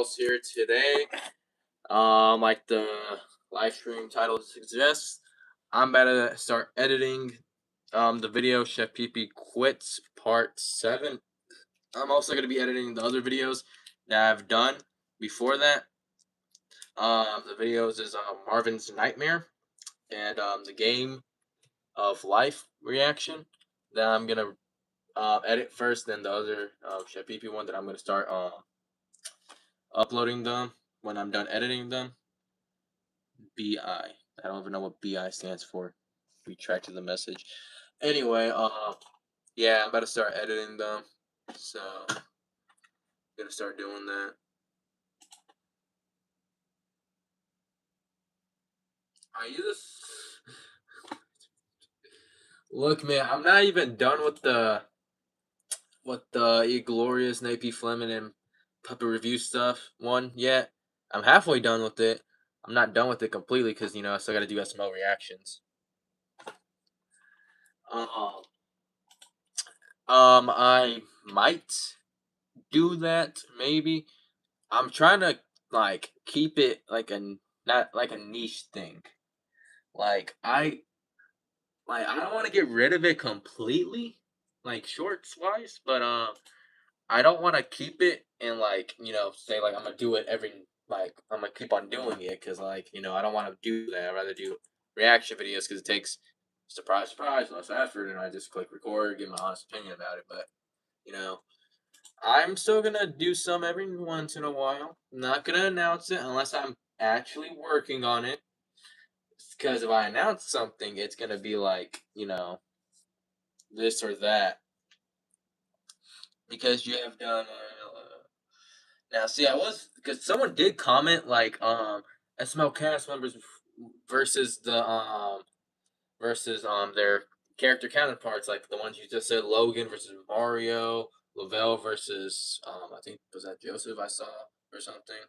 Charles here today. Like the live stream title suggests, I'm about to start editing the video Chef PP Quits Part 7. I'm also going to be editing the other videos that I've done before that. The videos is Marvin's Nightmare and the Game of Life reaction that I'm going to edit first, then the other Chef PP one that I'm going to start uploading them when I'm done editing them. BI. I don't even know what BI stands for. Retracted the message. Anyway, yeah, I'm about to start editing them. So, gonna start doing that. I use Look, man, I'm not even done with the Glorious Nappy Fleming and Puppet Review stuff one yet. I'm halfway done with it. I'm not done with it completely because I still gotta do SML reactions. I might do that maybe. I'm trying to keep it like not like a niche thing. I don't want to get rid of it completely, like shorts wise, but I don't want to keep it and say I'm gonna do it I'm gonna keep on doing it because I don't want to do that. I'd rather do reaction videos because it takes surprise less effort and I just click record, give my honest opinion about it. But you know I'm still gonna do some every once in a while. I'm not gonna announce it unless I'm actually working on it. Because if I announce something, it's gonna be this or that. Because you have done. Now, see, because someone did comment SML cast members versus their character counterparts, like the ones you just said, Logan versus Mario, Lavelle versus I think was that Joseph I saw or something.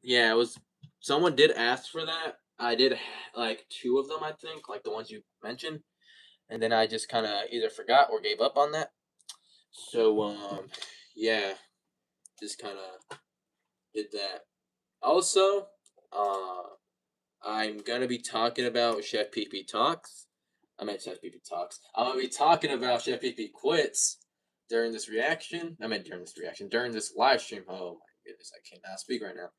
Yeah, it was. Someone did ask for that. I did two of them, I think, like the ones you mentioned, and then I just kind of either forgot or gave up on that. So yeah, just kind of did that. Also, I'm gonna be talking about Chef PP Talks. I meant Chef PP Talks. I'm gonna be talking about Chef PP Quits during this reaction. During this live stream. Oh my goodness, I cannot speak right now.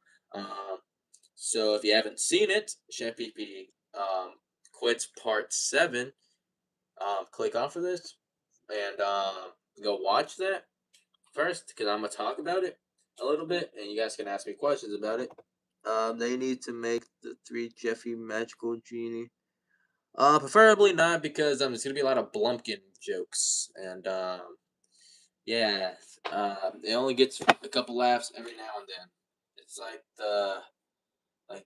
So if you haven't seen it, Chef PP Quits Part 7, click off of this and go watch that first because I'm gonna talk about it a little bit, and you guys can ask me questions about it. They need to make the 3 Jeffy magical genie. Preferably not because it's gonna be a lot of Blumpkin jokes, and yeah, it only gets a couple laughs every now and then. It's like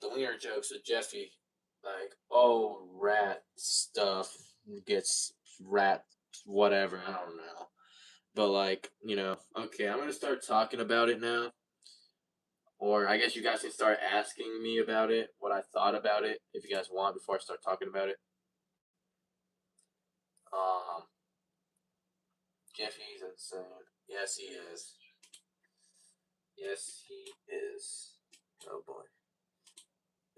the wiener jokes with Jeffy, oh rat stuff gets rat whatever, I don't know. But okay, I'm gonna start talking about it now. Or I guess you guys can start asking me about it, what I thought about it, if you guys want, before I start talking about it. Um, Jeffy's insane. Yes, he is. Yes, he is. Oh boy.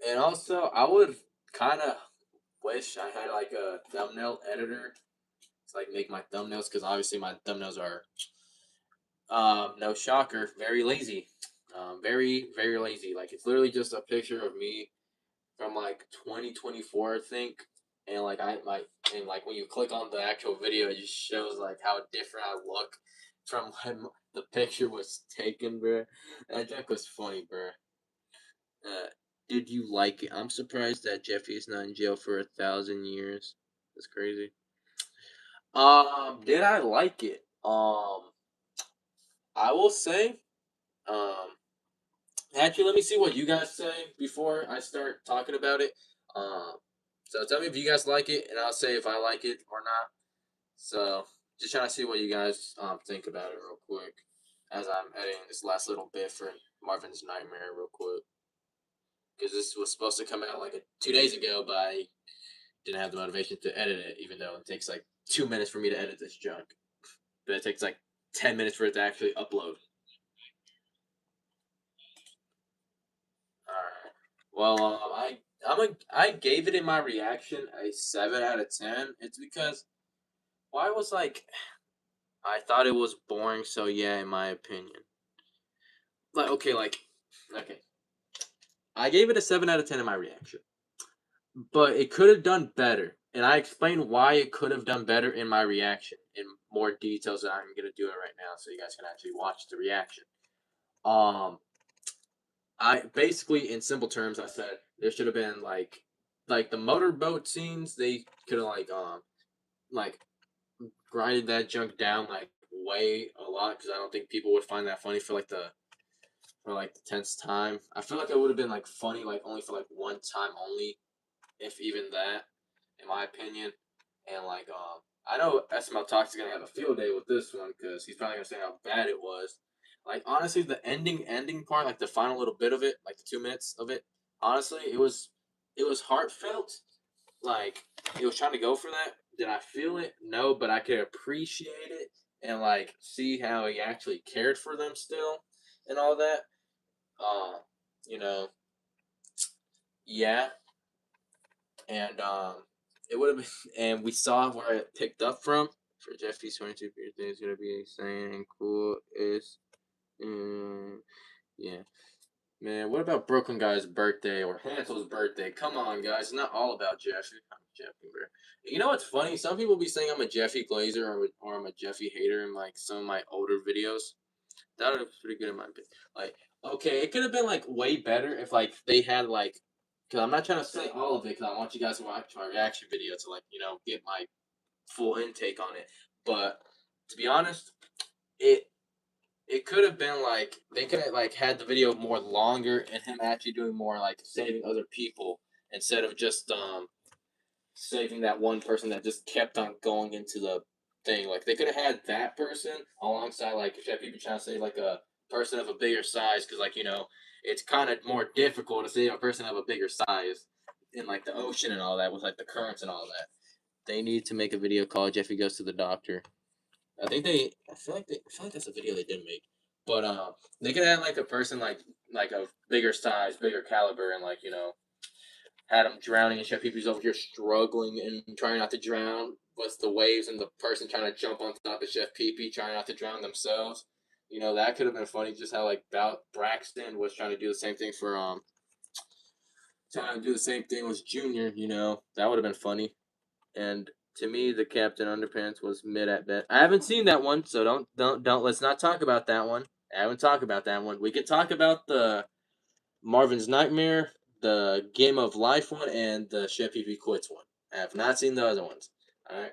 And also, I would kind of wish I had a thumbnail editor to make my thumbnails, because obviously my thumbnails are, no shocker, very lazy. Very, very lazy. It's literally just a picture of me from 2024, I think. And when you click on the actual video, it just shows how different I look from when the picture was taken, bro. That joke was funny, bro. Did you like it? I'm surprised that Jeffy is not in jail for 1,000 years. That's crazy. Did I like it? I will say, actually, let me see what you guys say before I start talking about it. So tell me if you guys like it, and I'll say if I like it or not. So just trying to see what you guys think about it real quick, as I'm editing this last little bit for Marvin's Nightmare real quick, because this was supposed to come out 2 days ago, but I didn't have the motivation to edit it, even though it takes 2 minutes for me to edit this junk, but it takes 10 minutes for it to actually upload. Well, I gave it in my reaction a 7 out of 10. It's because why was like I thought it was boring. So yeah, in my opinion, okay, I gave it a 7 out of 10 in my reaction, but it could have done better, and I explained why it could have done better in my reaction in more details than I'm gonna do it right now, so you guys can actually watch the reaction. Um, I basically, in simple terms, I said there should have been like the motorboat scenes. They could have like grinded that junk down like way a lot because I don't think people would find that funny for like the 10th time. I feel like it would have been like funny like only for like one time only, if even that, in my opinion. And I know SML Talks is gonna have a field day with this one because he's probably gonna say how bad it was. Like honestly, the ending part, like the final little bit of it, like the 2 minutes of it, honestly, it was heartfelt. Like it was trying to go for that. Did I feel it? No, but I could appreciate it and like see how he actually cared for them still and all that. Uh, you know, yeah, and it would have been, and we saw where it picked up from. For Jeffy's 22nd birthday is gonna be insane and cool. Yeah, man. What about Brooklyn Guy's birthday or Hansel's birthday? Come on, guys. It's not all about Jeffy. I'm Jeffy, bro. You know what's funny? Some people be saying I'm a Jeffy Glazer or I'm a Jeffy hater in like some of my older videos. That was pretty good in my opinion. Like, okay, it could have been like way better if like they had like, because I'm not trying to say all of it because I want you guys to watch my reaction video to like get my full intake on it. But to be honest, it it could have been like they could have like had the video more longer and him actually doing more like saving other people instead of just saving that one person that just kept on going into the thing. Like they could have had that person alongside like if you have people trying to save like a person of a bigger size because it's kind of more difficult to save a person of a bigger size in like the ocean and all that with like the currents and all that. They need to make a video called Jeffy Goes to the Doctor. I think they. I feel like that's a video they didn't make. But they could have like a person like a bigger size, bigger caliber, and had them drowning and Chef Peepee's over here struggling and trying not to drown. What's the waves and the person trying to jump on top of Chef Peepee trying not to drown themselves. That could have been funny. Just how like Braxton was trying to do the same thing for trying to do the same thing with Junior. That would have been funny. And to me, the Captain Underpants was mid at best. I haven't seen that one, so don't let's not talk about that one. I haven't talked about that one. We could talk about the Marvin's Nightmare, the Game of Life one, and the Chef Pee Pee Quits one. I have not seen the other ones. All right,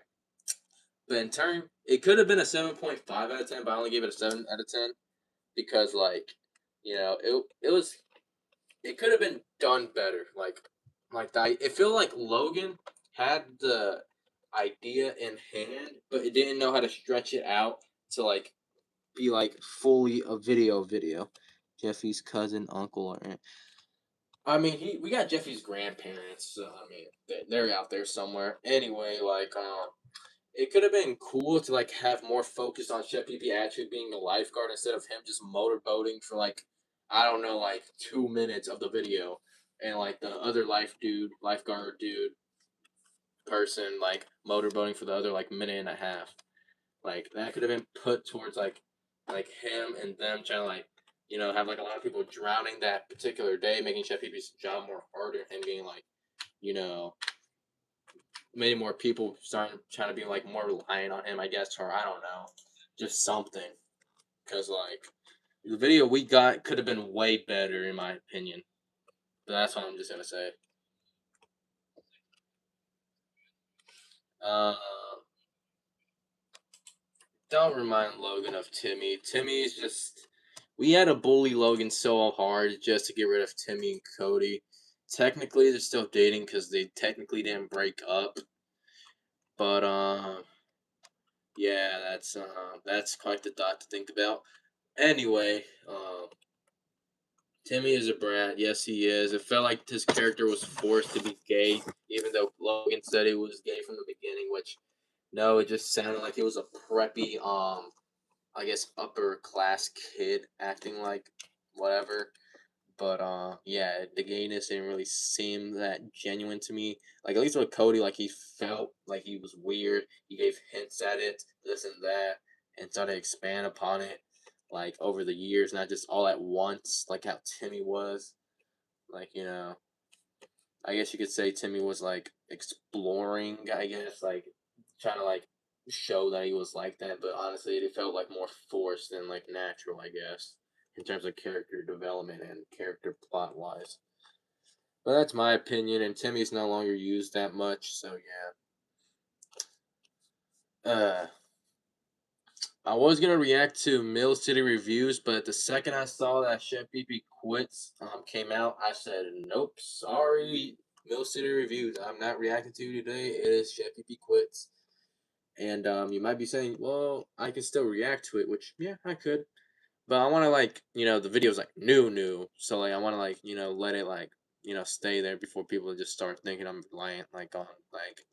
but in turn, it could have been a 7.5 out of 10, but I only gave it a 7 out of 10 because it could have been done better. It feel like Logan had the idea in hand, but it didn't know how to stretch it out to like be like fully a video. Jeffy's cousin, uncle, or aunt. I mean, we got Jeffy's grandparents. So, I mean, they're out there somewhere. Anyway, it could have been cool to like have more focus on Chef Pee Pee actually being the lifeguard instead of him just motorboating for like I don't know, like 2 minutes of the video, and like the other lifeguard dude person like motorboating for the other like minute and a half. Like that could have been put towards like him and them trying to like have like a lot of people drowning that particular day, making Chef Pee Pee's job more harder, and being like you know many more people starting trying to be like more reliant on him, I guess, or I don't know, just something. Because like the video we got could have been way better in my opinion. But that's what I'm just gonna say. Uh, don't remind Logan of Timmy. Timmy's just we had to bully Logan so hard just to get rid of Timmy and Cody. Technically, they're still dating because they technically didn't break up. But yeah, that's quite the thought to think about. Anyway, Timmy is a brat. Yes, he is. It felt like his character was forced to be gay, even though Logan said he was gay from the beginning. Which, no, it just sounded like it was a preppy, I guess upper class kid acting like whatever. But yeah, the gayness didn't really seem that genuine to me. Like at least with Cody, like he felt like he was weird. He gave hints at it, this and that, and started to expand upon it, like over the years, not just all at once, like how Timmy was. Like I guess you could say Timmy was like exploring. I guess like trying to like show that he was like that, but honestly, it felt like more forced than like natural. I guess in terms of character development and character plot wise. But that's my opinion, and Timmy's no longer used that much, so yeah. I was gonna react to Mill City reviews, but the second I saw that Chef PP quits came out, I said, "Nope, sorry, Mill City reviews. I'm not reacting to today. It is Chef PP quits." And you might be saying, "Well, I can still react to it," which yeah, I could, but I want to like the video's like new, so like I want to like let it like stay there before people just start thinking I'm reliant like on like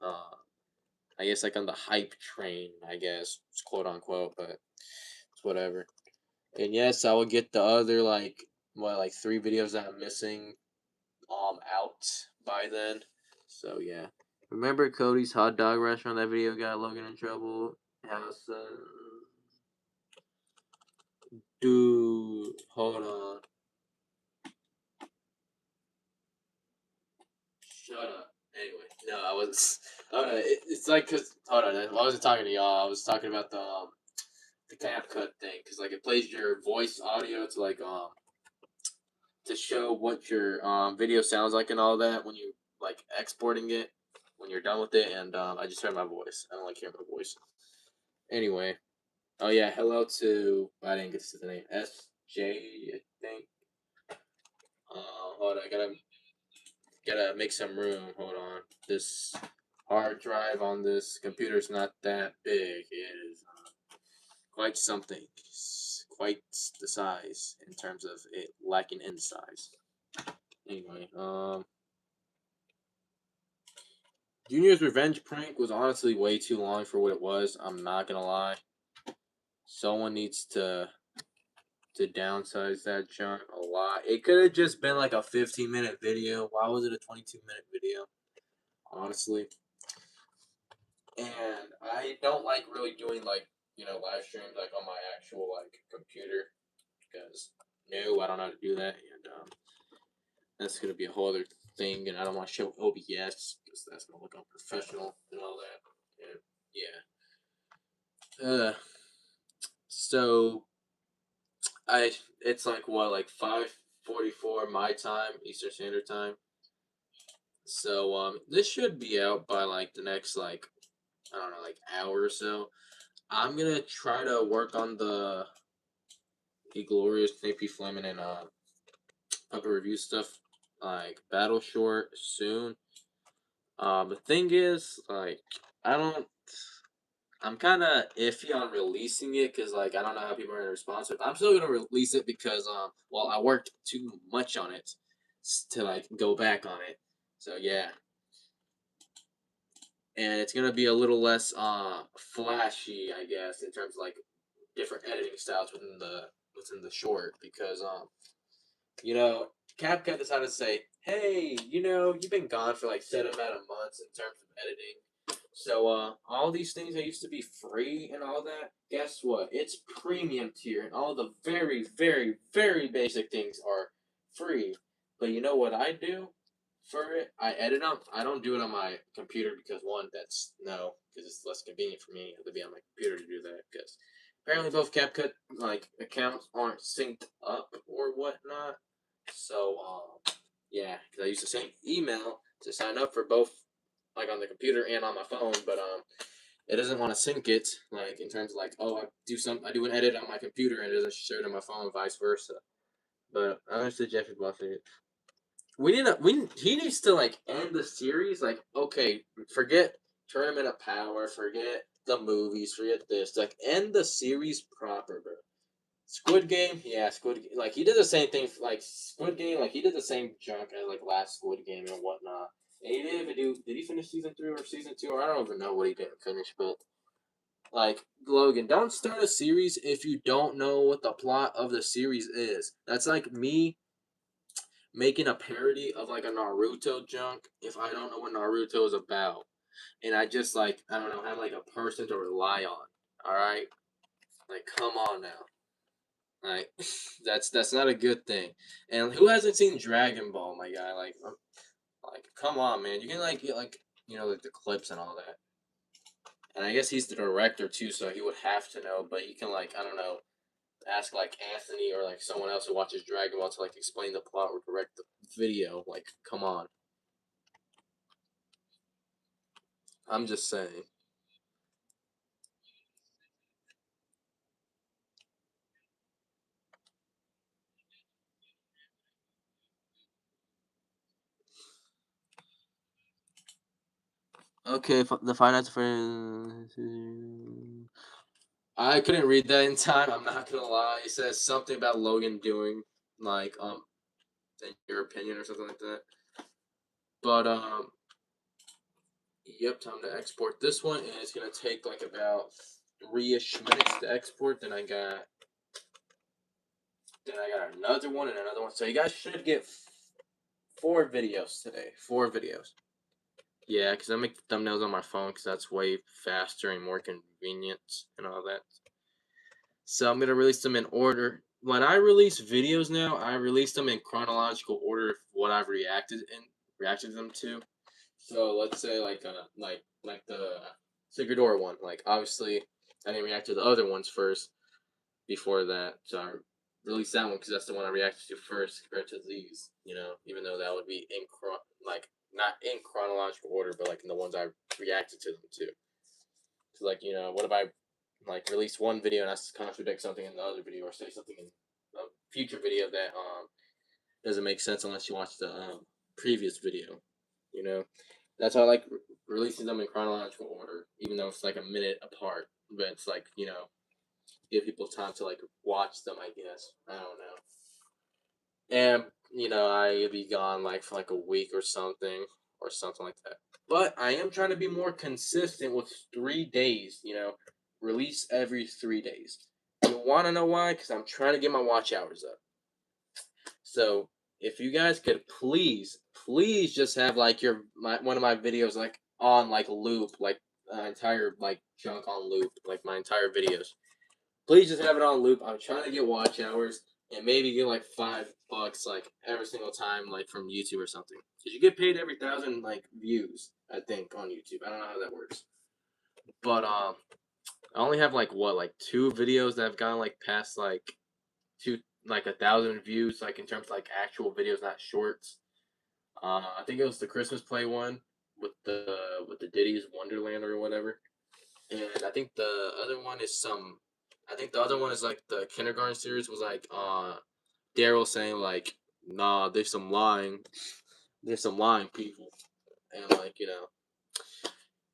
I guess like on the hype train, I guess, quote unquote, but it's whatever. And yes, I will get the other like 3 videos that I'm missing out by then. So yeah. Remember Cody's hot dog restaurant? That video got Logan in trouble. House, dude, hold on, shut up. Anyway, no, I was. It's like cause hold on, I wasn't talking to y'all. I was talking about the CapCut thing, cause like it plays your voice audio to like to show what your video sounds like and all that when you like exporting it when you're done with it. And I just heard my voice. I don't like hearing my voice. Anyway, oh yeah, hello to I didn't get to see the name SJ. I think. Hold on, I gotta make some room. Hold on, this hard drive on this computer is not that big. It is quite something. It's quite the size in terms of it lacking in size. Anyway, Junior's revenge prank was honestly way too long for what it was. I'm not gonna lie. Someone needs to downsize that junk a lot. It could have just been like a 15-minute video. Why was it a 22-minute video? Honestly. And I don't like really doing like, live streams like on my actual like computer because no, I don't know how to do that and that's gonna be a whole other thing and I don't want to show OBS because that's gonna look unprofessional and all that. And yeah. So it's like what like 5:44 my time Eastern Standard Time. So this should be out by like the next like I don't know like hour or so. I'm gonna try to work on the Glorious AP Fleming and upper review stuff like Battle Short soon. The thing is like I don't. I'm kind of iffy on releasing it because like I don't know how people are gonna respond to it. I'm still gonna release it because well I worked too much on it to like go back on it. So yeah, and it's gonna be a little less flashy I guess in terms of like different editing styles within the short because you know CapCut decided to say hey you've been gone for like set amount of months in terms of editing. So all these things that used to be free and all that, guess what? It's premium tier and all the very, very, very basic things are free. But you know what I do for it? I edit them. I don't do it on my computer because one, that's no, because it's less convenient for me to be on my computer to do that. Because apparently both CapCut like accounts aren't synced up or whatnot. So yeah, because I use the same email to sign up for both like on the computer and on my phone, but it doesn't want to sync it like in terms of like I do an edit on my computer and it doesn't show it on my phone, vice versa. But honestly, Jeffrey Buffett, he needs to like end the series. Like okay, forget Tournament of Power, forget the movies, forget this. Like end the series proper, bro. Squid Game, yeah, Squid Game. Like he did the same thing. Like Squid Game, like he did the same junk as like last Squid Game and whatnot. And he didn't even do. Did he finish season 3 or season 2? Or I don't even know what he didn't finish. But like Logan, don't start a series if you don't know what the plot of the series is. That's like me making a parody of like a Naruto junk if I don't know what Naruto is about, and I just like I don't know have like a person to rely on. All right, like come on now, like that's not a good thing. And who hasn't seen Dragon Ball, my guy? Like come on, man. You can like get like like the clips and all that. And I guess he's the director too, so he would have to know. But you can like I don't know ask like Anthony or like someone else who watches Dragon Ball to like explain the plot or direct the video. Like, come on. I'm just saying. Okay, the finance for I couldn't read that in time. I'm not gonna lie. It says something about Logan doing like in your opinion or something like that. But yep, time to export this one, and it's gonna take like about 3-ish minutes to export. Then I got another one and another one. So you guys should get 4 videos today. 4 videos. Yeah, because I make the thumbnails on my phone because that's way faster and more convenient and all that. So I'm gonna release them in order. When I release videos now, I release them in chronological order of what I've reacted to them to. So let's say like the Sigador one. Like obviously, I didn't react to the other ones first before that, so I released that one because that's the one I reacted to first compared to these. Even though that would be like not in chronological order, but like in the ones I reacted to them to. So like what if I like release one video and I contradict something in the other video or say something in a future video that doesn't make sense unless you watch the previous video. You know, that's how I like releasing them in chronological order, even though it's like a minute apart. But it's like give people time to like watch them. I guess I don't know. And I'll be gone like for like a week or something like that. But I am trying to be more consistent with 3 days. Release every 3 days. You want to know why? Because I'm trying to get my watch hours up. So if you guys could please just have like one of my videos like on like loop, like entire like chunk on loop, like my entire videos. Please just have it on loop. I'm trying to get watch hours and maybe get like $5 like every single time like from YouTube or something. Cause you get paid every 1,000 like views, I think, on YouTube. I don't know how that works. But I only have like what, like 2 videos that have gone like past like 1,000 views, like in terms of like actual videos, not shorts. I think it was the Christmas play one with the Diddy's Wonderland or whatever. And I think the other one is I think the other one is like the kindergarten series was like Daryl saying like, nah, there's some lying people. And like,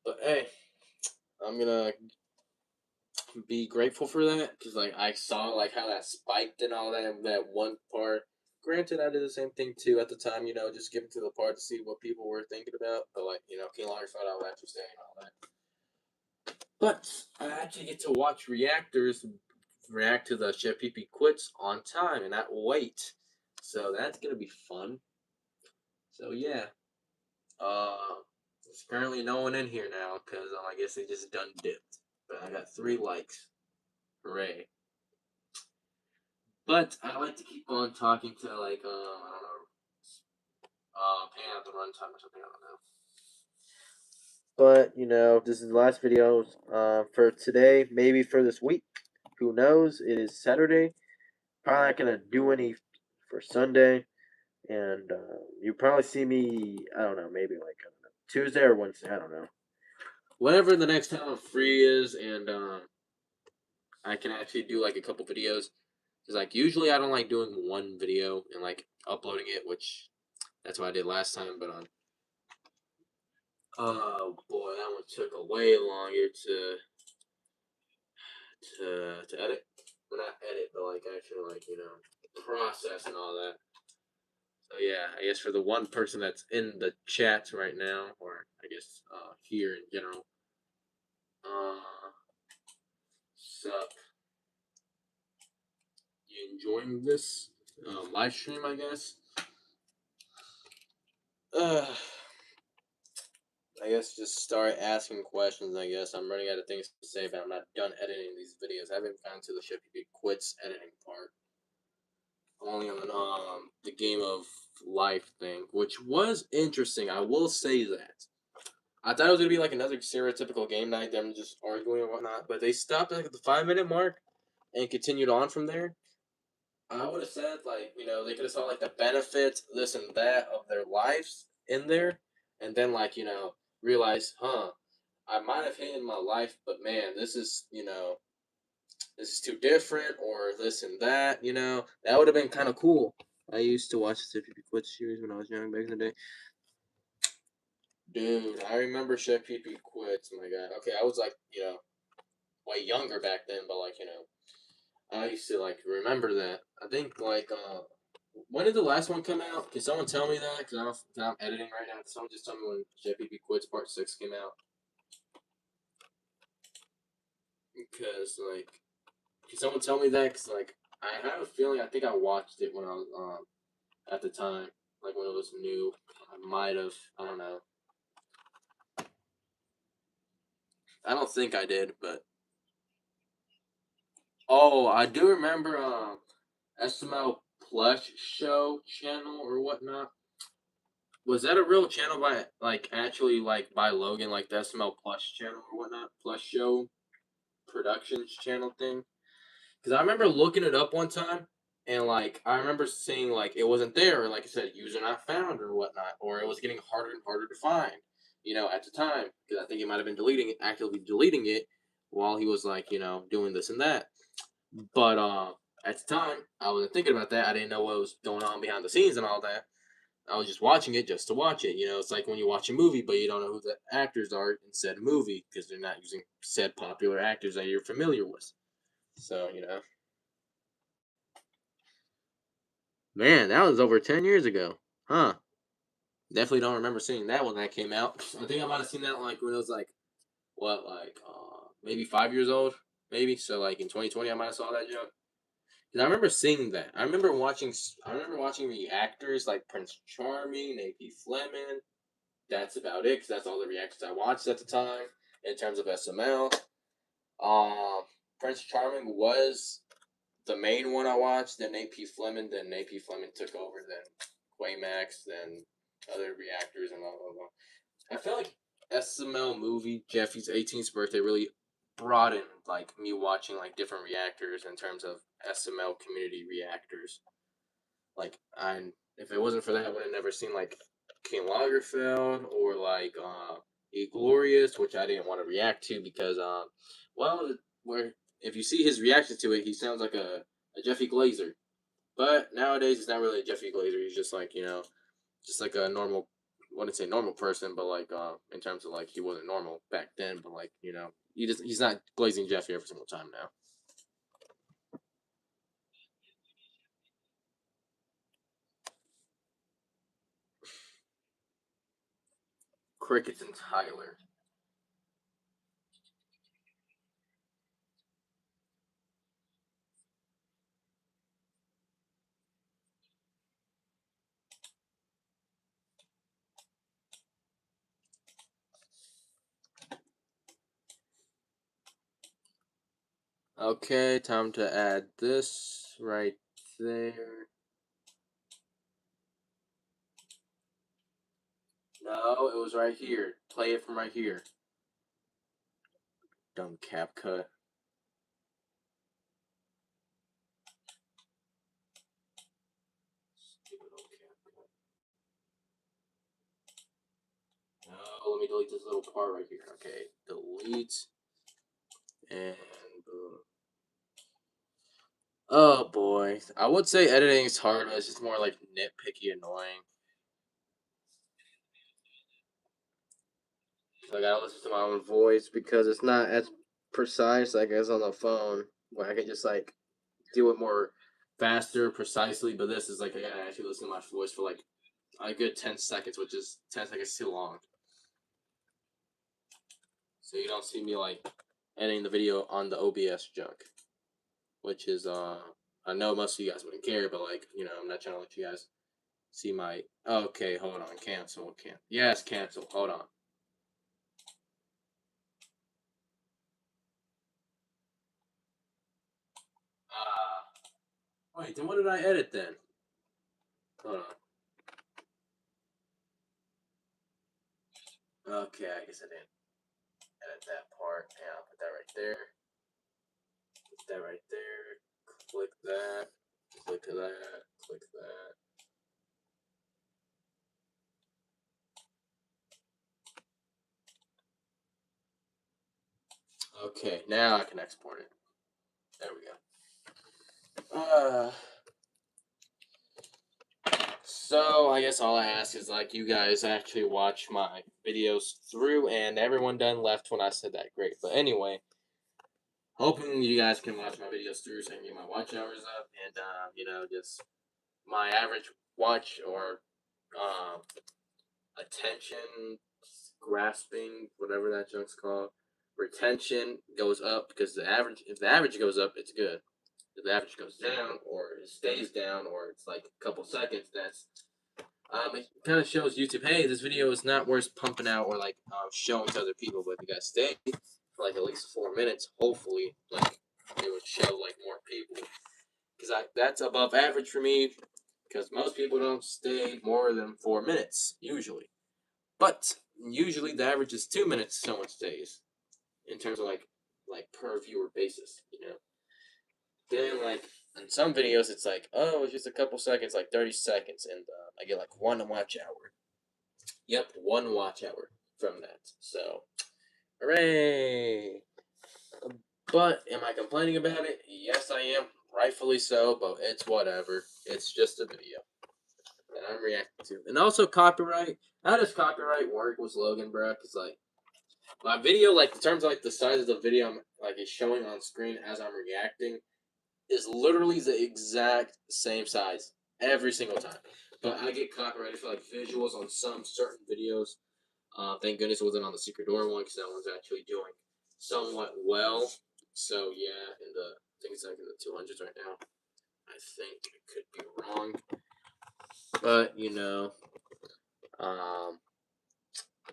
but hey, I'm gonna be grateful for that because like I saw like how that spiked and all that one part. Granted, I did the same thing too at the time. Just skipping to the part to see what people were thinking about. But like, King Larry thought I was actually saying all that. But I actually get to watch reactors react to the Chef PP quits on time and not wait. So that's gonna be fun. So yeah, there's currently no one in here now because I guess they just done dipped. But I got 3 likes. Hooray! But I like to keep on talking to like I don't know, paying out the runtime or something. I don't know. But this is the last video for today. Maybe for this week. Who knows? It is Saturday. Probably not gonna do any for Sunday, and you probably see me. I don't know. Maybe like I don't know, Tuesday or Wednesday. I don't know. Whenever the next time I'm free is, and I can actually do like a couple videos. Because like usually I don't like doing one video and like uploading it, which that's what I did last time. But oh boy, that one took a way longer to edit. Well, not edit, but like actually like process and all that. So yeah, I guess for the one person that's in the chat right now, or I guess here in general, uh, sup? You enjoying this live stream? I guess. Uh, I guess just start asking questions. I guess I'm running out of things to say, but I'm not done editing these videos. I haven't gotten to the Chef PP quits editing part. Only on the game of life thing, which was interesting. I will say that. I thought it was gonna be like another stereotypical game night, them just arguing and whatnot, but they stopped at like the 5 minute mark and continued on from there. I would have said like they could have saw like the benefits, this and that of their lives in there, and then like realize, I might have hated my life, but man, this is too different, or this and that. That would have been kind of cool. I used to watch the Chef Quit series when I was young back in the day. Dude, I remember Chef PP Quits. My God. Okay, I was like way younger back then, but like I used to like remember that. I think like when did the last one come out? Can someone tell me that? Because I'm editing right now. Can someone just tell me when Chef PP Quits Part 6 came out? Because like, can someone tell me that? Because like, I have a feeling I think I watched it when I was at the time, like when it was new. I might have. I don't know. I don't think I did, but oh, I do remember SML Plush Show channel or whatnot. Was that a real channel by like actually like by Logan, like the SML Plush channel or whatnot? Plush Show Productions channel thing? Because I remember looking it up one time, and like I remember seeing like it wasn't there, or like I said, user not found or whatnot, or it was getting harder and harder to find. At the time, because I think he might have been actively deleting it, while he was like doing this and that. But at the time, I wasn't thinking about that. I didn't know what was going on behind the scenes and all that. I was just watching it just to watch it. It's like when you watch a movie, but you don't know who the actors are in said movie because they're not using said popular actors that you're familiar with. So, man, that was over 10 years ago. Huh. Definitely don't remember seeing that when that came out. I think I might have seen that like when it was like, what, like, maybe 5 years old? Maybe. So, like, in 2020, I might have saw that joke. Because I remember seeing that. I remember watching the actors like Prince Charming, AP Fleming. That's about it, because that's all the reactions I watched at the time in terms of SML. Um, Prince Charming was the main one I watched, then AP Fleming, took over, then Quaymax, then other reactors and blah blah blah. I feel like SML movie Jeffy's 18th birthday really broadened like me watching like different reactors in terms of SML community reactors. Like if it wasn't for that, I would have never seen like King Lagerfeld or like E Glorious, which I didn't want to react to because well, where if you see his reaction to it, he sounds like a Jeffy Glazer. But nowadays, he's not really a Jeffy Glazer. He's just like just like a normal. I wouldn't say normal person, but like in terms of like he wasn't normal back then, but like he's not glazing Jeffy every single time now. Crickets and Tyler. Okay, time to add this right there. No, it was right here. Play it from right here. Dumb cap cut. Stupid old cap cut. No, let me delete this little part right here. Okay, delete and boom. Oh boy, I would say editing is hard, but it's just more like nitpicky, annoying. So I gotta listen to my own voice because it's not as precise like as on the phone, where I can just like do it more faster, precisely. But this is like I gotta actually listen to my voice for like a good 10 seconds, which is 10 seconds too long. So you don't see me like editing the video on the OBS junk, which is I know most of you guys wouldn't care, but like I'm not trying to let you guys see my. Okay, hold on. Cancel. Cancel. Yes, cancel. Hold on. Ah. Wait, then what did I edit then? Hold on. Okay, I guess I didn't edit that part. Yeah, I'll put that right there. Put that right there. Click that. Click that. Click that. Okay, now I can export it. There we go. So I guess all I ask is like you guys actually watch my videos through, and everyone done left when I said that. Great, but anyway, hoping you guys can watch my videos through so I can get my watch hours up, and just my average watch or um, attention grasping, whatever that junk's called, retention goes up because the average. If the average goes up, it's good. If the average goes down or it stays down or it's like a couple seconds, that's it kind of shows YouTube, hey, this video is not worth pumping out or like showing to other people, but if you guys stay for like at least 4 minutes, hopefully, like it would show like more people, because that's above average for me, because most people don't stay more than 4 minutes usually, but usually the average is 2 minutes someone stays in terms of like per viewer basis, Then like in some videos it's like, oh, it's just a couple seconds, like 30 seconds, and I get like one watch hour. Yep, one watch hour from that. So, hooray! But am I complaining about it? Yes, I am. Rightfully so, but it's whatever. It's just a video that I'm reacting to. And also copyright. How does copyright work with Logan, bro? Because like my video, like in terms of like the size of the video, like is showing on screen as I'm reacting, is literally the exact same size every single time. But I get copyrighted for like visuals on some certain videos. Thank goodness it wasn't on the Secret Door one because that one's actually doing somewhat well. So yeah, I think it's like in the 200s right now. I think it could be wrong, but um,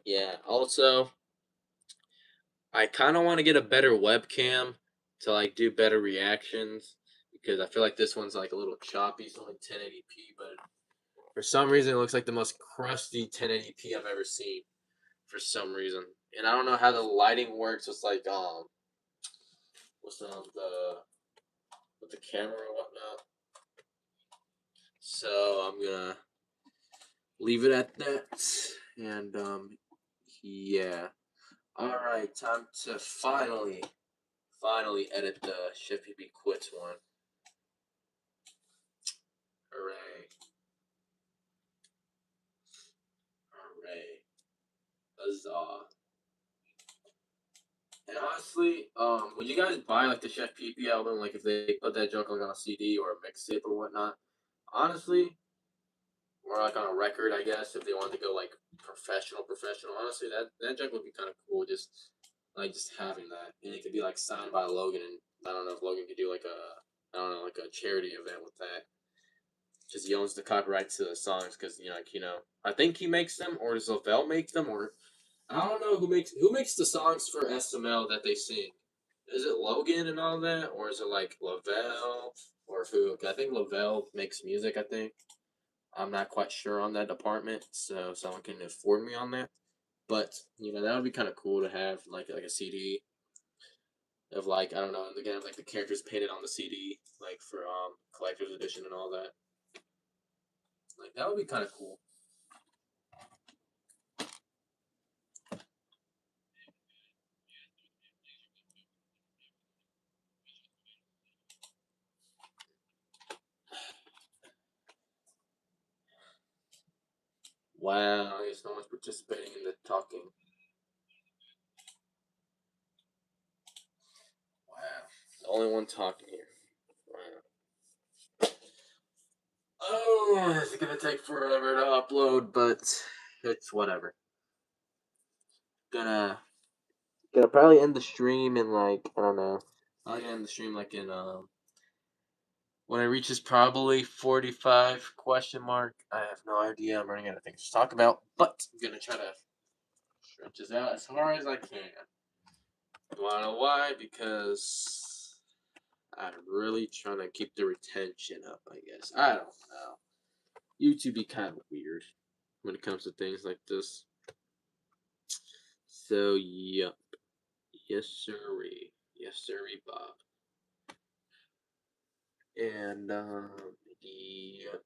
yeah. Also, I kind of want to get a better webcam to like do better reactions because I feel like this one's like a little choppy. It's only 1080p, but for some reason it looks like the most crusty 1080p I've ever seen. For some reason, and I don't know how the lighting works. It's like what's the with the camera and whatnot. So I'm gonna leave it at that, and yeah. All right, time to finally edit the Chef PP Quits one. Hooray! Hooray! Huzzah! And honestly, would you guys buy like the Chef PP album, like if they put that junk like on a CD or a mixtape or whatnot? Honestly, or like on a record, I guess, if they wanted to go like professional. Honestly, that junk would be kind of cool. Just having that, and it could be like signed by Logan. And I don't know if Logan could do like a charity event with that. Just he owns the copyright to the songs because I think he makes them, or does Lavelle make them, or I don't know who makes the songs for SML that they sing. Is it Logan and all that, or is it like Lavelle or who? I think Lavelle makes music. I think. I'm not quite sure on that department, so someone can inform me on that. But that would be kind of cool to have like a CD of like I don't know, again like the characters painted on the CD, like for collector's edition and all that. Like that would be kind of cool. Wow, I guess no one's participating in the talking. Wow, the only one talking here. Wow. Oh, it's gonna take forever to upload, but it's whatever. Gonna Gonna probably end the stream in like I don't know. I'll end the stream like in When it reaches probably 45 question mark, I have no idea. I'm running out of things to talk about, but I'm gonna try to stretch this out as far as I can. You wanna know why? Because I'm really trying to keep the retention up, I guess. I don't know. YouTube be kind of weird when it comes to things like this. So, yup. Yes, sirree. Yes, sirree, Bob. And, yeah.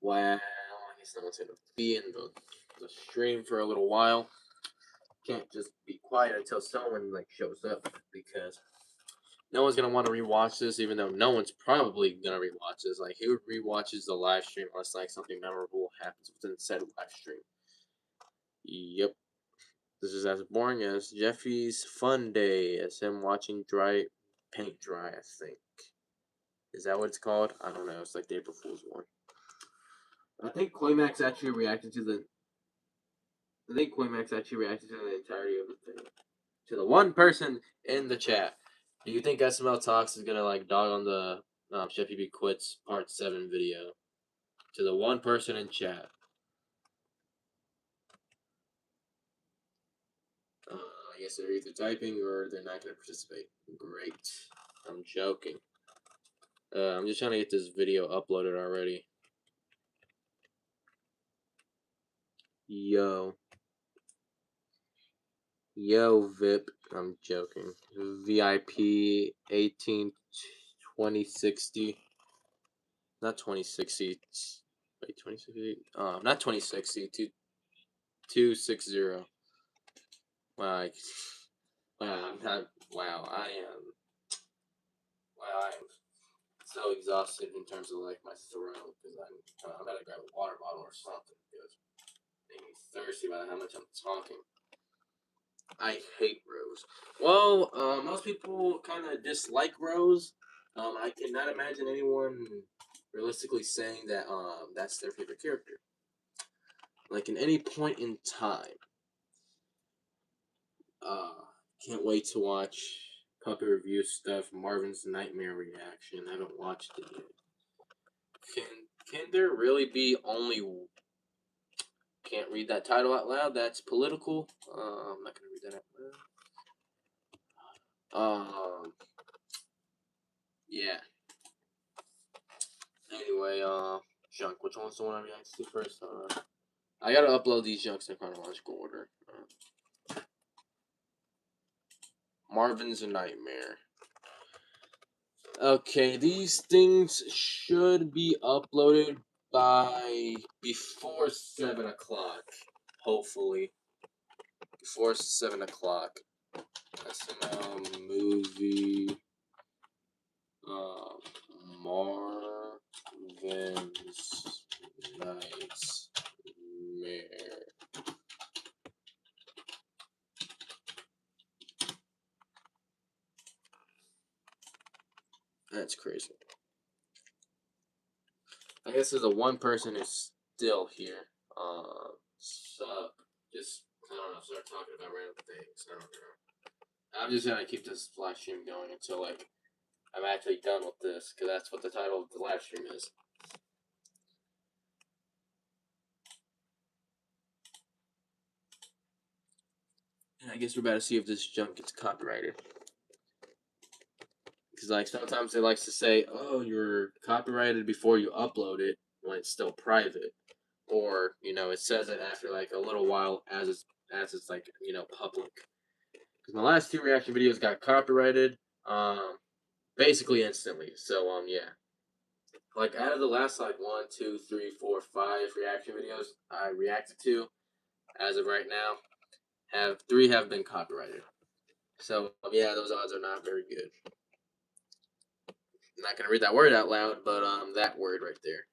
Wow. I guess no one's gonna be in the stream for a little while. Can't just be quiet until someone, like, shows up, because no one's gonna want to rewatch this, even though no one's probably gonna rewatch this. Like, who rewatches the live stream unless like something memorable happens within said live stream? Yep, this is as boring as Jeffy's fun day, as him watching dry paint dry. I think, is that what it's called? I don't know. It's like the April Fool's one. I think Quaymax actually reacted to the. I think Quaymax actually reacted to the entirety of the thing. To the one person in the chat. Do you think SML Talks is gonna like dog on the Chef PB Quits Part 7 video? To the one person in chat. I guess they're either typing or they're not gonna participate. Great. I'm joking. I'm just trying to get this video uploaded already. Yo. Yo, VIP. I'm joking. VIP 18 2060. Not 2060. Wait, 2060? Not 2060. 260. Wow, wow, I'm not. Wow, I am. Wow, I am so exhausted in terms of like my throat because I'm gonna grab a water bottle or something because it makes me thirsty by how much I'm talking. I hate Rose. Well, most people kind of dislike Rose. I cannot imagine anyone realistically saying that that's their favorite character. Like in any point in time. Can't wait to watch puppy review stuff. Marvin's Nightmare reaction. I haven't watched it yet. Can there really be only? Can't read that title out loud. That's political. I'm not gonna read that out loud. Yeah. Anyway, junk. Which one's the one I react to first? I gotta upload these junks in chronological order. Marvin's a Nightmare. Okay, these things should be uploaded by before 7 o'clock. Hopefully. Before 7 o'clock. SML movie. Marvin's Nightmare. That's crazy. I guess there's a one person who's still here. Sup. Just, I don't know, start talking about random things. I don't know. I'm just gonna keep this live stream going until, like, I'm actually done with this, because that's what the title of the live stream is. And I guess we're about to see if this junk gets copyrighted. Because, like, sometimes they likes to say, oh, you're copyrighted before you upload it when it's still private. Or, you know, it says it after, like, a little while as it's like, you know, public. Because my last 2 reaction videos got copyrighted, basically instantly. So, yeah. Like, out of the last, like, 1, 2, 3, 4, 5 reaction videos I reacted to, as of right now, 3 have been copyrighted. So, yeah, those odds are not very good. I'm not gonna read that word out loud, but that word right there.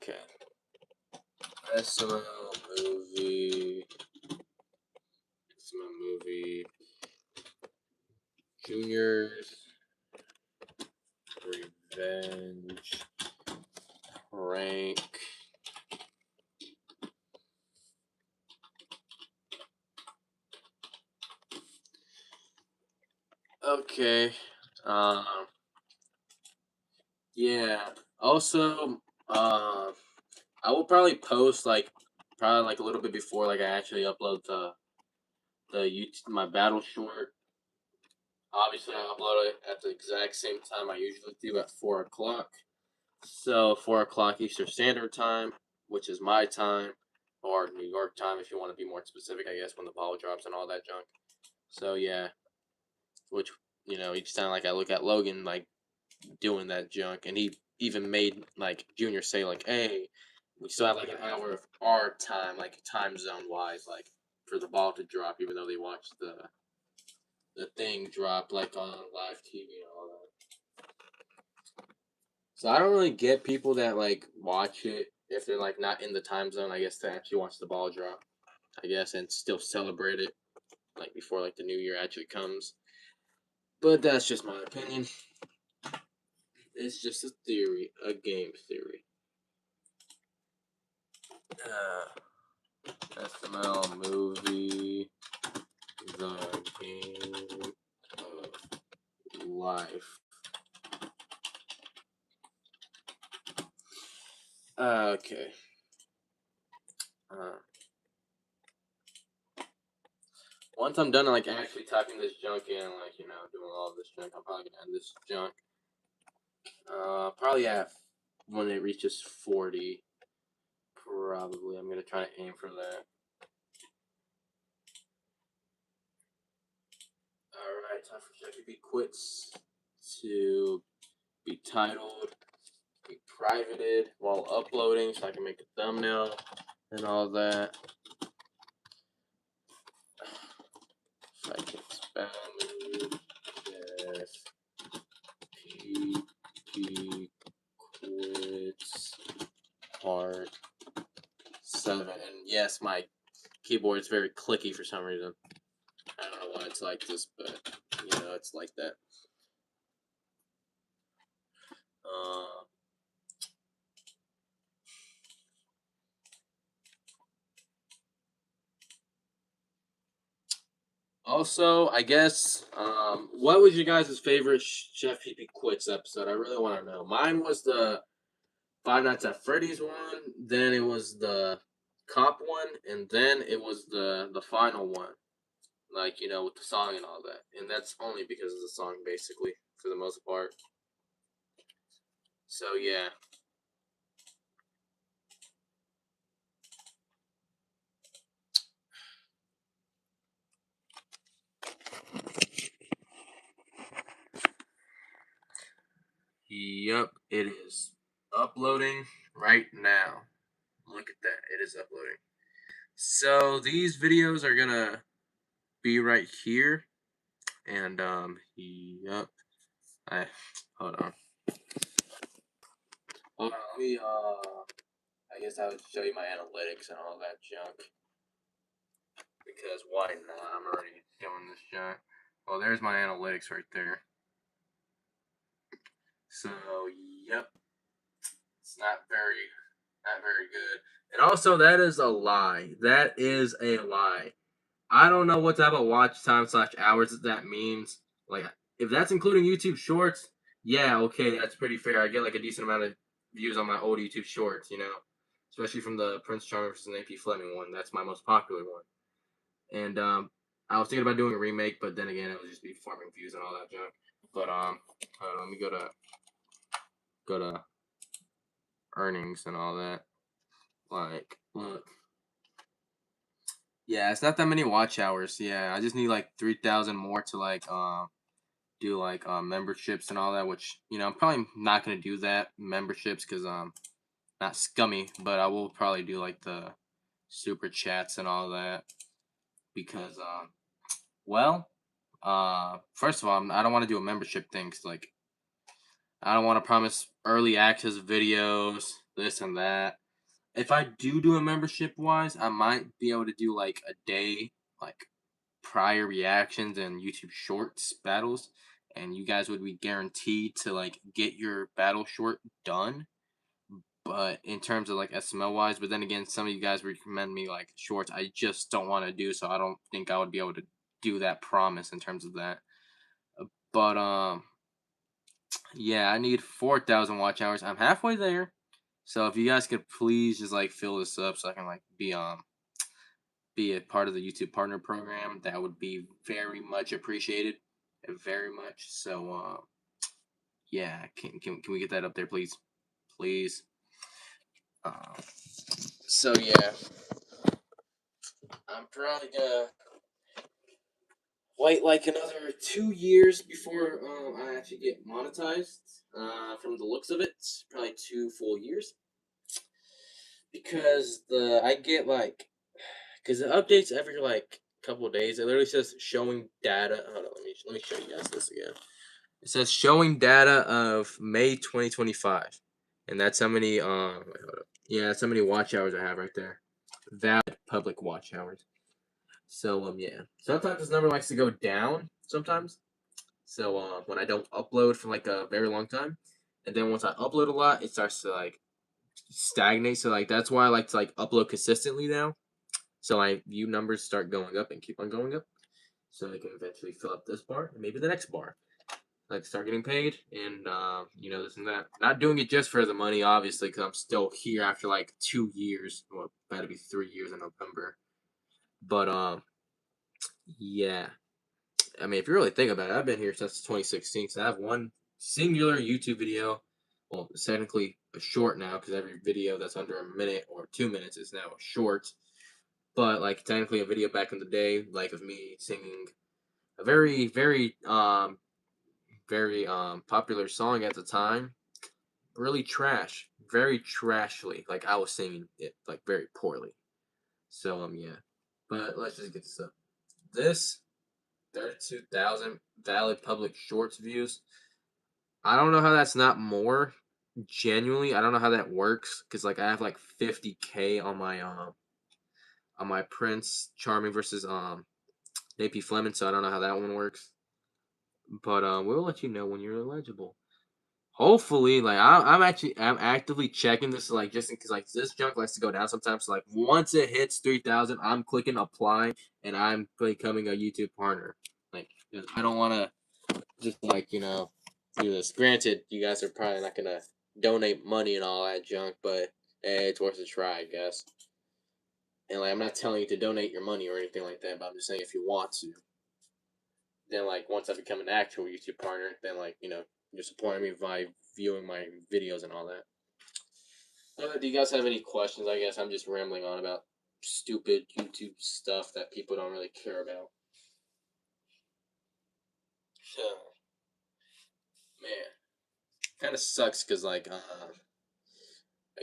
Okay. SML movie. SML movie. Junior's Revenge. Rank. Okay. Yeah. Also, I will probably post probably like a little bit before like I actually upload the YouTube my battle short. Obviously, I upload it at the exact same time I usually do at 4 o'clock. So 4 o'clock Eastern Standard Time, which is my time, or New York time if you want to be more specific, I guess, when the ball drops and all that junk. So yeah, which each time like I look at Logan like doing that junk, and he even made like Junior say like, "Hey, we still have like an hour of our time, like time zone wise, like for the ball to drop," even though they watched the thing drop like on live TV and all that. So I don't really get people that like watch it if they're like not in the time zone, I guess, to actually watch the ball drop, I guess, and still celebrate it like before like the new year actually comes. But that's just my opinion. It's just a theory, a game theory. SML movie, the game of life. Okay. Once I'm done, like actually typing this junk in, like doing all this junk, I'm probably gonna end this junk. Probably when it reaches 40. Probably, I'm gonna try to aim for that. All right, time for ChatGPT quits to be titled, be privated while uploading, so I can make a thumbnail and all that. So I can spell yes, PP quits part 7. And yes, my keyboard is very clicky for some reason. I don't know why it's like this, but it's like that. Also, I guess, what was your guys' favorite Chef PP Quits episode? I really want to know. Mine was the Five Nights at Freddy's one, then it was the cop one, and then it was the final one. Like, with the song and all that. And that's only because of the song, basically, for the most part. So, yeah. Yup, it is uploading right now. Look at that. It is uploading. So, these videos are gonna be right here. And, yup. Hold on. Hold on, let me, I guess I would show you my analytics and all that junk. Because why not? I'm already doing this junk. Well, there's my analytics right there. So, yep. It's not very good. And also, that is a lie. That is a lie. I don't know what type of watch time / hours that means. Like, if that's including YouTube Shorts, yeah, okay, that's pretty fair. I get like a decent amount of views on my old YouTube Shorts, especially from the Prince Charming versus AP Fleming one. That's my most popular one. And I was thinking about doing a remake, but then again, it would just be farming views and all that junk. But let me go to earnings and all that. Like, look. Yeah, it's not that many watch hours. Yeah, I just need like 3,000 more to like do like memberships and all that, which I'm probably not gonna do that memberships because not scummy, but I will probably do like the super chats and all that because first of all, I don't want to do a membership thing because like I don't want to promise early access videos this and that. If I do a membership wise, I might be able to do like a day, like prior reactions and YouTube Shorts battles, and you guys would be guaranteed to like get your battle short done. But in terms of like SML wise, but then again, some of you guys recommend me like shorts. I just don't want to do, so I don't think I would be able to do that promise in terms of that. But yeah, I need 4,000 watch hours. I'm halfway there. So if you guys could please just like fill this up so I can like be a part of the YouTube partner program, that would be very much appreciated. Very much. So yeah, can we get that up there, please? Please. So yeah, I'm probably gonna wait like another 2 years before I actually get monetized. From the looks of it, probably 2 full years. Because I get like, because it updates every like couple of days. It literally says showing data. Hold on, let me show you guys this again. It says showing data of May 2025, and that's how many wait, hold up. Yeah, that's how many watch hours I have right there. Valid public watch hours. So yeah. Sometimes this number likes to go down sometimes. So when I don't upload for like a very long time, and then once I upload a lot, it starts to like stagnate. So like that's why I like to like upload consistently now. So my view numbers start going up and keep on going up. So I can eventually fill up this bar and maybe the next bar. Like start getting paid and this and that. Not doing it just for the money, obviously, because I'm still here after like 2 years. Well, about to be 3 years in November. But yeah. I mean, if you really think about it, I've been here since 2016. So I have one singular YouTube video. Well, it's technically a short now because every video that's under a minute or 2 minutes is now a short. But like technically a video back in the day, like of me singing a very, very popular song at the time. Really trash, very trashly. Like I was singing it like very poorly. So yeah. But let's just get this up. This 32,000 valid public shorts views. I don't know how that's not more. Genuinely, I don't know how that works because like I have like 50K on my Prince Charming versus AP Fleming, so I don't know how that one works. But we'll let you know when you're eligible. Hopefully, like I'm actively checking this, like just because like this junk likes to go down sometimes. So like once it hits 3,000, I'm clicking apply and I'm becoming a YouTube partner. Like I don't want to just like do this. Granted, you guys are probably not gonna donate money and all that junk, but hey, it's worth a try, I guess. And like I'm not telling you to donate your money or anything like that, but I'm just saying if you want to. Then like once I become an actual YouTube partner, then like you're supporting me by viewing my videos and all that. Do you guys have any questions? I guess I'm just rambling on about stupid YouTube stuff that people don't really care about. So, man, kind of sucks because like my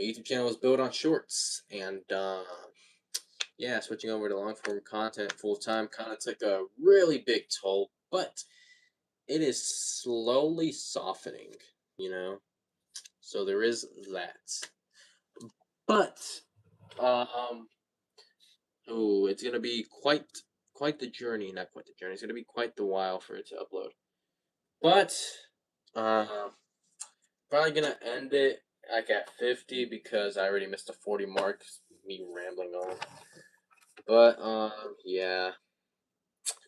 YouTube channel was built on shorts, and yeah, switching over to long form content full time kind of took a really big toll, but it is slowly softening, you know. So there is that. But it's gonna be quite the journey. Not quite the journey. It's gonna be quite the while for it to upload. But probably gonna end it like at 50 because I already missed the 40 mark. Me rambling on. But yeah.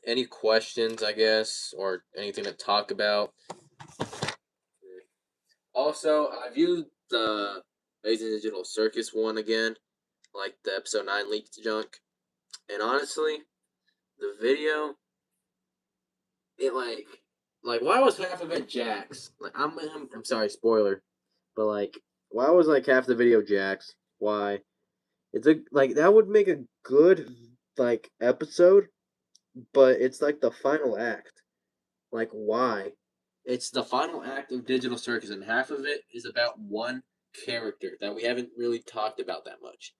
Any questions, I guess, or anything to talk about? Also, I viewed the Amazing Digital Circus one again, like the episode 9 leaked junk. And honestly, the video, it like why was half of it Jax? Like I'm sorry, spoiler, but like why was like half the video Jax? Why? It's like that would make a good like episode, but it's like the final act. Like why? It's the final act of Digital Circus, and half of it is about one character that we haven't really talked about that much.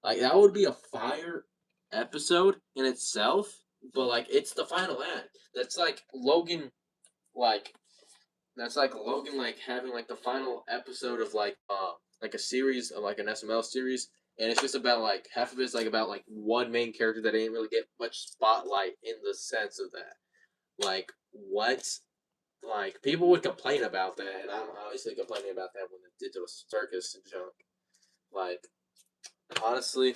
Like that would be a fire episode in itself, but like it's the final act. That's like Logan, like That's like Logan like having like the final episode of like a series of like an SML series, and it's just about like half of it's like about like one main character that didn't really get much spotlight in the sense of that. Like what? Like people would complain about that, and I'm obviously complaining about that when the digital circus junk. Like honestly,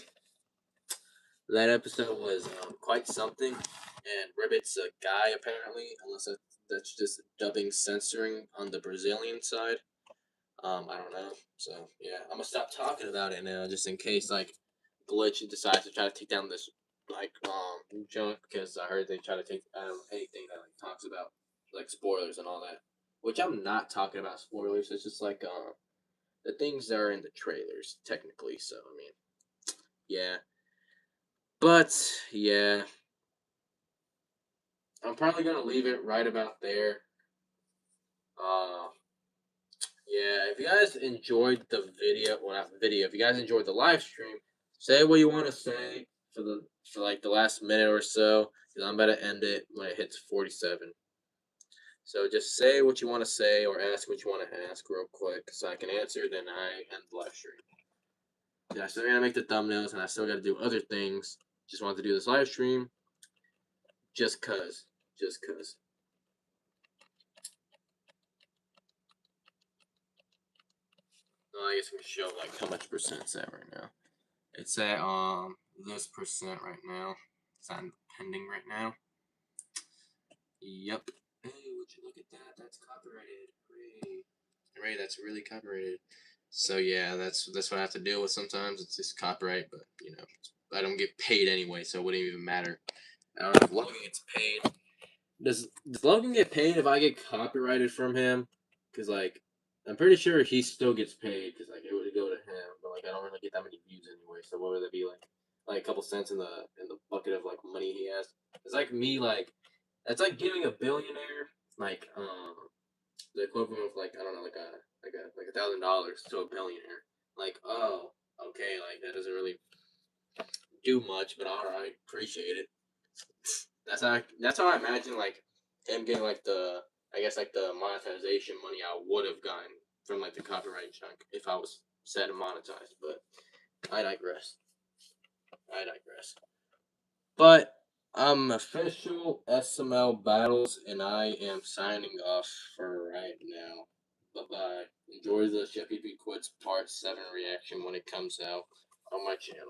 that episode was quite something, and Ribbit's a guy apparently, unless that's just dubbing censoring on the Brazilian side. I don't know. So yeah, I'm gonna stop talking about it now, just in case like Glitch decides to try to take down this like junk because I heard they try to take anything that like talks about like spoilers and all that. Which I'm not talking about spoilers. It's just like the things that are in the trailers technically. So I mean, yeah. But yeah, I'm probably gonna leave it right about there. Uh, yeah, if you guys enjoyed the video, well not the video, if you guys enjoyed the live stream, say what you want to say for like the last minute or so, because I'm about to end it when it hits 47. So just say what you want to say or ask what you want to ask real quick, so I can answer. Then I end the live stream. Yeah, I still gotta make the thumbnails, and I still gotta do other things. Just wanted to do this live stream, just cause. I guess we can show like how much percent it's at right now. It's at this percent right now. It's on pending right now. Yep. Hey, would you look at that? That's copyrighted. Hooray. Hooray, that's really copyrighted. So yeah, that's what I have to deal with sometimes. It's just copyright, but you know, I don't get paid anyway, so it wouldn't even matter. I don't know if Logan gets paid. Does Logan get paid if I get copyrighted from him? Because like I'm pretty sure he still gets paid because like it would go to him, but like I don't really get that many views anyway. So what would that be like a couple cents in the bucket of like money he has? It's like me like it's like giving a billionaire like the equivalent of like I don't know like $1,000 to a billionaire. Like oh okay like that doesn't really do much, but all right appreciate it. That's how I imagine like him getting like the I guess like the monetization money I would have gotten from like the copyright chunk if I was set and monetized. But I digress. I digress. But I'm official SML battles, and I am signing off for right now. Bye bye. Enjoy the Chef PP Quits Part 7 reaction when it comes out on my channel.